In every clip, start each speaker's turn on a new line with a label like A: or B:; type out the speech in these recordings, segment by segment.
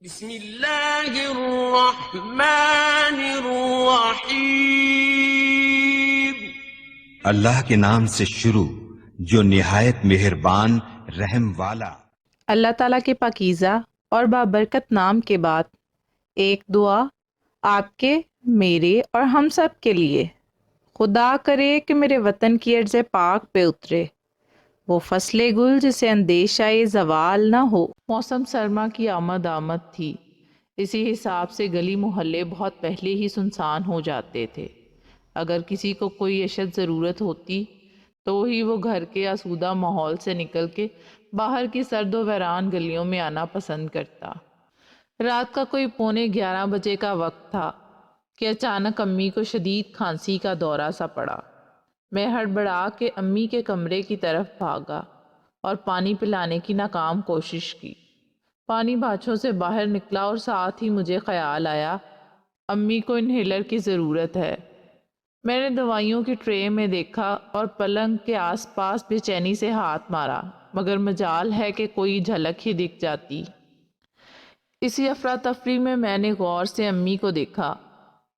A: بسم اللہ الرحمن الرحیم۔
B: اللہ کے نام سے شروع جو نہایت مہربان رحم والا۔
C: اللہ تعالیٰ کے پاکیزہ اور بابرکت نام کے بعد ایک دعا آپ کے، میرے اور ہم سب کے لیے۔ خدا کرے کہ میرے وطن کی ارض پاک پہ اترے وہ فصل گل جسے اندیشہ زوال نہ ہو۔ موسم سرما کی آمد تھی، اسی حساب سے گلی محلے بہت پہلے ہی سنسان ہو جاتے تھے۔ اگر کسی کو کوئی اشد ضرورت ہوتی تو ہی وہ گھر کے آسودہ ماحول سے نکل کے باہر کی سرد و ویران گلیوں میں آنا پسند کرتا۔ رات کا کوئی 11:15 بجے کا وقت تھا کہ اچانک امی کو شدید کھانسی کا دورہ سا پڑا۔ میں ہڑبڑا کے امی کے کمرے کی طرف بھاگا اور پانی پلانے کی ناکام کوشش کی۔ پانی بانچھوں سے باہر نکلا اور ساتھ ہی مجھے خیال آیا امی کو انہیلر کی ضرورت ہے۔ میں نے دوائیوں کی ٹرے میں دیکھا اور پلنگ کے آس پاس بے چینی سے ہاتھ مارا، مگر مجال ہے کہ کوئی جھلک ہی دکھ جاتی۔ اسی افراتفری میں نے غور سے امی کو دیکھا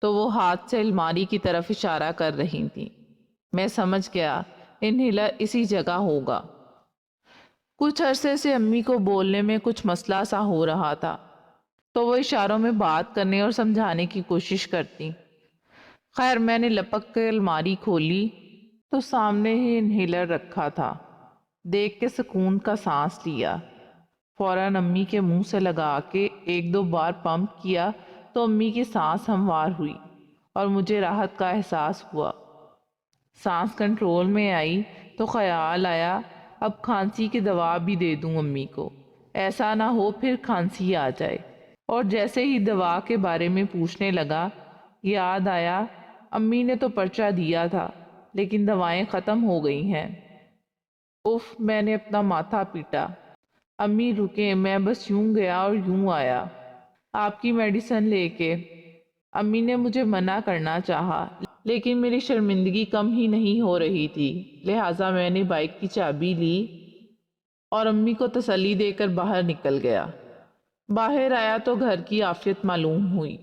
C: تو وہ ہاتھ سے الماری کی طرف اشارہ کر رہی تھیں۔ میں سمجھ گیا انہیلر اسی جگہ ہوگا۔ کچھ عرصے سے امی کو بولنے میں کچھ مسئلہ سا ہو رہا تھا تو وہ اشاروں میں بات کرنے اور سمجھانے کی کوشش کرتی۔ خیر میں نے لپک کے الماری کھولی تو سامنے ہی انہیلر رکھا تھا۔ دیکھ کے سکون کا سانس لیا۔ فوراً امی کے منہ سے لگا کے 1-2 بار پمپ کیا تو امی کی سانس ہموار ہوئی اور مجھے راحت کا احساس ہوا۔ سانس کنٹرول میں آئی تو خیال آیا اب کھانسی کی دوا بھی دے دوں امی کو، ایسا نہ ہو پھر کھانسی آ جائے۔ اور جیسے ہی دوا کے بارے میں پوچھنے لگا یاد آیا امی نے تو پرچہ دیا تھا لیکن دوائیں ختم ہو گئی ہیں۔ اف، میں نے اپنا ماتھا پیٹا۔ امی رکیں، میں بس یوں گیا اور یوں آیا آپ کی میڈیسن لے کے۔ امی نے مجھے منع کرنا چاہا لیکن میری شرمندگی کم ہی نہیں ہو رہی تھی، لہٰذا میں نے بائک کی چابی لی اور امی کو تسلی دے کر باہر نکل گیا۔ باہر آیا تو گھر کی عافیت معلوم ہوئی۔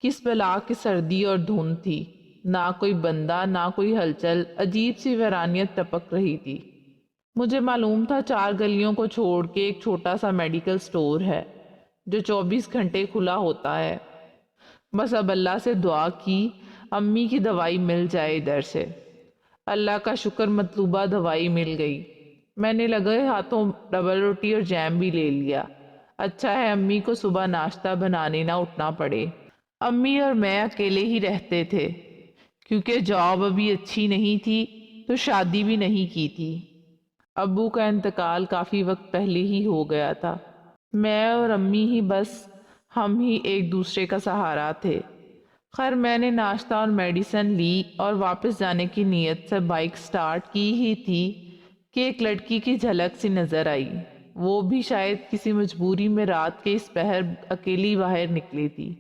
C: کس بلا کی سردی اور دھند تھی، نہ کوئی بندہ نہ کوئی ہلچل، عجیب سی ویرانیت ٹپک رہی تھی۔ مجھے معلوم تھا 4 گلیوں کو چھوڑ کے ایک چھوٹا سا میڈیکل سٹور ہے جو 24 گھنٹے کھلا ہوتا ہے۔ بس اب اللہ سے دعا کی امی کی دوائی مل جائے ادھر سے۔ اللہ کا شکر مطلوبہ دوائی مل گئی۔ میں نے لگے ہاتھوں ڈبل روٹی اور جیم بھی لے لیا۔ اچھا ہے امی کو صبح ناشتہ بنانے نہ اٹھنا پڑے۔ امی اور میں اکیلے ہی رہتے تھے کیونکہ جاب ابھی اچھی نہیں تھی تو شادی بھی نہیں کی تھی۔ ابو کا انتقال کافی وقت پہلے ہی ہو گیا تھا۔ میں اور امی ہی، بس ہم ہی ایک دوسرے کا سہارا تھے۔ خیر میں نے ناشتہ اور میڈیسن لی اور واپس جانے کی نیت سے بائک سٹارٹ کی ہی تھی کہ ایک لڑکی کی جھلک سی نظر آئی۔ وہ بھی شاید کسی مجبوری میں رات کے اس پہر اکیلی باہر نکلی تھی۔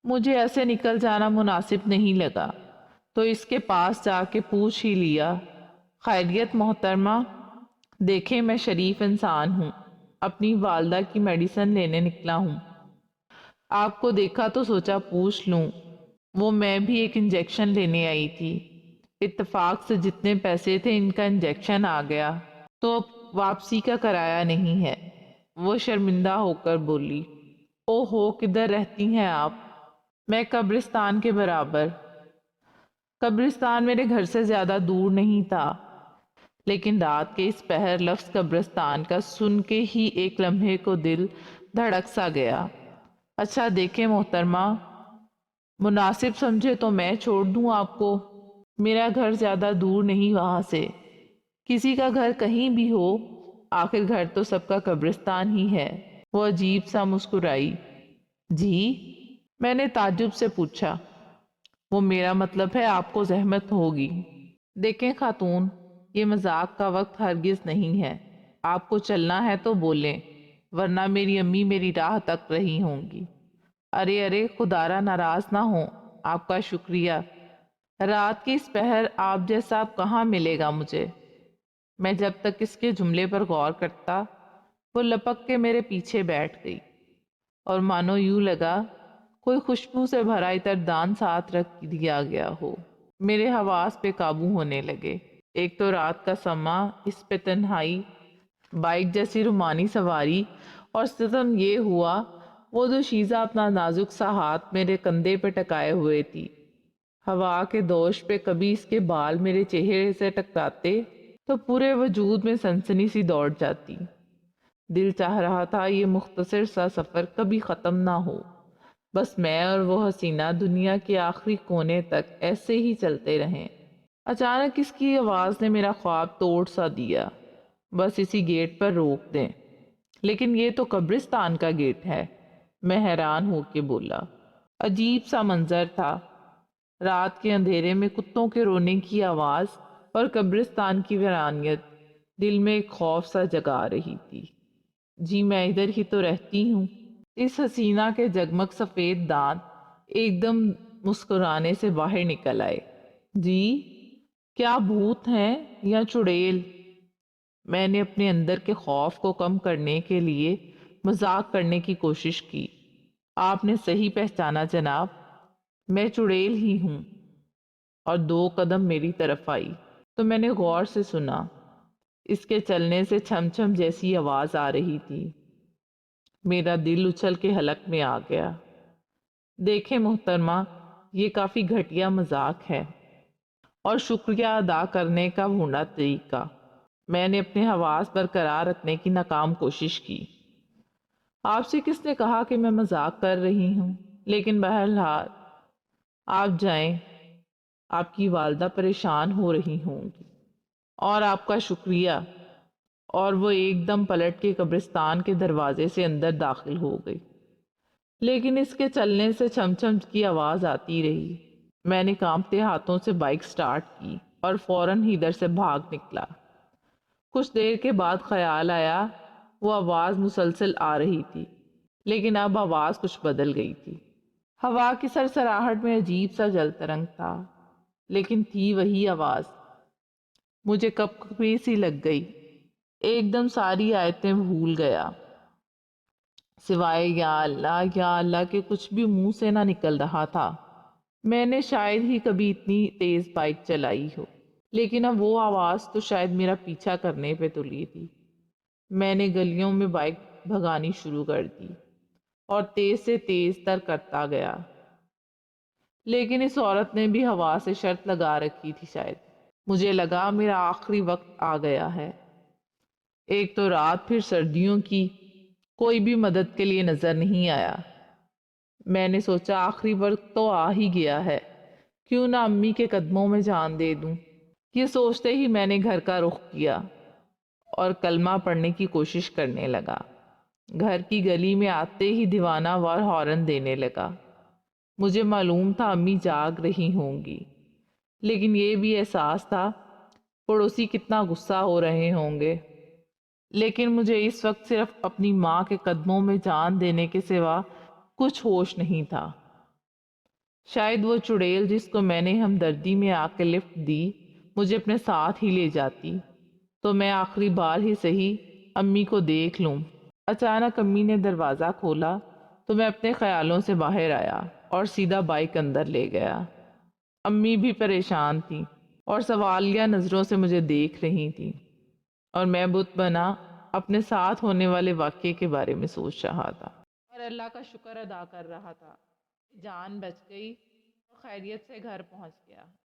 C: مجھے ایسے نکل جانا مناسب نہیں لگا تو اس کے پاس جا کے پوچھ ہی لیا، خیریت محترمہ؟ دیکھیں میں شریف انسان ہوں، اپنی والدہ کی میڈیسن لینے نکلا ہوں۔ آپ کو دیکھا تو سوچا پوچھ لوں۔ وہ میں بھی ایک انجیکشن لینے آئی تھی، اتفاق سے جتنے پیسے تھے ان کا انجیکشن آ گیا تو اب واپسی کا کرایہ نہیں ہے۔ وہ شرمندہ ہو کر بولی، او ہو کدھر رہتی ہیں آپ؟ میں قبرستان کے برابر۔ قبرستان میرے گھر سے زیادہ دور نہیں تھا لیکن رات کے اس پہر لفظ قبرستان کا سن کے ہی ایک لمحے کو دل دھڑک سا گیا۔ اچھا دیکھیں محترمہ، مناسب سمجھے تو میں چھوڑ دوں آپ کو، میرا گھر زیادہ دور نہیں وہاں سے۔ کسی کا گھر کہیں بھی ہو، آخر گھر تو سب کا قبرستان ہی ہے۔ وہ عجیب سا مسکرائی۔ جی؟ میں نے تعجب سے پوچھا۔ وہ میرا مطلب ہے آپ کو زحمت ہوگی۔ دیکھیں خاتون، یہ مذاق کا وقت ہرگز نہیں ہے۔ آپ کو چلنا ہے تو بولیں ورنہ میری امی میری راہ تک رہی ہوں گی۔ ارے خدارا ناراض نہ ہوں، آپ کا شکریہ۔ رات کی اس پہر آپ جیسا اب کہاں ملے گا مجھے؟ میں جب تک اس کے جملے پر غور کرتا وہ لپک کے میرے پیچھے بیٹھ گئی اور مانو یوں لگا کوئی خوشبو سے بھرا عطردان ساتھ رکھ دیا گیا ہو۔ میرے حواس پہ قابو ہونے لگے۔ ایک تو رات کا سما، اس پہ تنہائی، بائک جیسی رومانی سواری، اور ستم یہ ہوا وہ دوشیزہ اپنا نازک سا ہاتھ میرے کندھے پہ ٹکائے ہوئے تھی۔ ہوا کے دوش پہ کبھی اس کے بال میرے چہرے سے ٹکراتے تو پورے وجود میں سنسنی سی دوڑ جاتی۔ دل چاہ رہا تھا یہ مختصر سا سفر کبھی ختم نہ ہو، بس میں اور وہ حسینہ دنیا کے آخری کونے تک ایسے ہی چلتے رہیں۔ اچانک اس کی آواز نے میرا خواب توڑ سا دیا۔ بس اسی گیٹ پر روک دیں۔ لیکن یہ تو قبرستان کا گیٹ ہے، میں حیران ہو کے بولا۔ عجیب سا منظر تھا، رات کے اندھیرے میں کتوں کے رونے کی آواز اور قبرستان کی ویرانیت دل میں ایک خوف سا جگا رہی تھی۔ جی میں ادھر ہی تو رہتی ہوں۔ اس حسینہ کے جگمگ سفید دانت ایک دم مسکرانے سے باہر نکل آئے۔ جی کیا بھوت ہیں یا چڑیل؟ میں نے اپنے اندر کے خوف کو کم کرنے کے لیے مذاق کرنے کی کوشش کی۔ آپ نے صحیح پہچانا جناب، میں چڑیل ہی ہوں۔ اور 2 قدم میری طرف آئی تو میں نے غور سے سنا، اس کے چلنے سے چھم چھم جیسی آواز آ رہی تھی۔ میرا دل اچھل کے حلق میں آ گیا۔ دیکھیں محترمہ، یہ کافی گھٹیا مذاق ہے اور شکریہ ادا کرنے کا بھونڈا طریقہ۔ میں نے اپنے حواس برقرار رکھنے کی ناکام کوشش کی۔ آپ سے کس نے کہا کہ میں مذاق کر رہی ہوں؟ لیکن بہرحال آپ جائیں، آپ کی والدہ پریشان ہو رہی ہوں گی۔ اور آپ کا شکریہ۔ اور وہ ایک دم پلٹ کے قبرستان کے دروازے سے اندر داخل ہو گئی، لیکن اس کے چلنے سے چھم چھم کی آواز آتی رہی۔ میں نے کانپتے ہاتھوں سے بائک سٹارٹ کی اور فوراً ہی ادھر سے بھاگ نکلا۔ کچھ دیر کے بعد خیال آیا وہ آواز مسلسل آ رہی تھی، لیکن اب آواز کچھ بدل گئی تھی۔ ہوا کی سرسراہٹ میں عجیب سا جل ترنگ تھا، لیکن تھی وہی آواز۔ مجھے کپکپی سی لگ گئی، ایک دم ساری آیتیں بھول گیا، سوائے یا اللہ کے کچھ بھی منہ سے نہ نکل رہا تھا۔ میں نے شاید ہی کبھی اتنی تیز بائک چلائی ہو، لیکن اب وہ آواز تو شاید میرا پیچھا کرنے پہ تلی تھی۔ میں نے گلیوں میں بائک بھگانی شروع کر دی اور تیز سے تیز تر کرتا گیا، لیکن اس عورت نے بھی ہوا سے شرط لگا رکھی تھی شاید۔ مجھے لگا میرا آخری وقت آ گیا ہے۔ ایک تو رات، پھر سردیوں کی، کوئی بھی مدد کے لیے نظر نہیں آیا۔ میں نے سوچا آخری وقت تو آ ہی گیا ہے، کیوں نہ امی کے قدموں میں جان دے دوں۔ یہ سوچتے ہی میں نے گھر کا رخ کیا اور کلمہ پڑھنے کی کوشش کرنے لگا۔ گھر کی گلی میں آتے ہی دیوانہ وار ہارن دینے لگا۔ مجھے معلوم تھا امی جاگ رہی ہوں گی، لیکن یہ بھی احساس تھا پڑوسی کتنا غصہ ہو رہے ہوں گے۔ لیکن مجھے اس وقت صرف اپنی ماں کے قدموں میں جان دینے کے سوا کچھ ہوش نہیں تھا۔ شاید وہ چڑیل جس کو میں نے ہمدردی میں آ کے لفٹ دی مجھے اپنے ساتھ ہی لے جاتی، تو میں آخری بار ہی صحیح امی کو دیکھ لوں۔ اچانک امی نے دروازہ کھولا تو میں اپنے خیالوں سے باہر آیا اور سیدھا بائک اندر لے گیا۔ امی بھی پریشان تھیں اور سوالیہ نظروں سے مجھے دیکھ رہی تھیں، اور میں بت بنا اپنے ساتھ ہونے والے واقعے کے بارے میں سوچ رہا تھا اور اللہ کا شکر ادا کر رہا تھا۔ جان بچ گئی اور خیریت سے گھر پہنچ گیا۔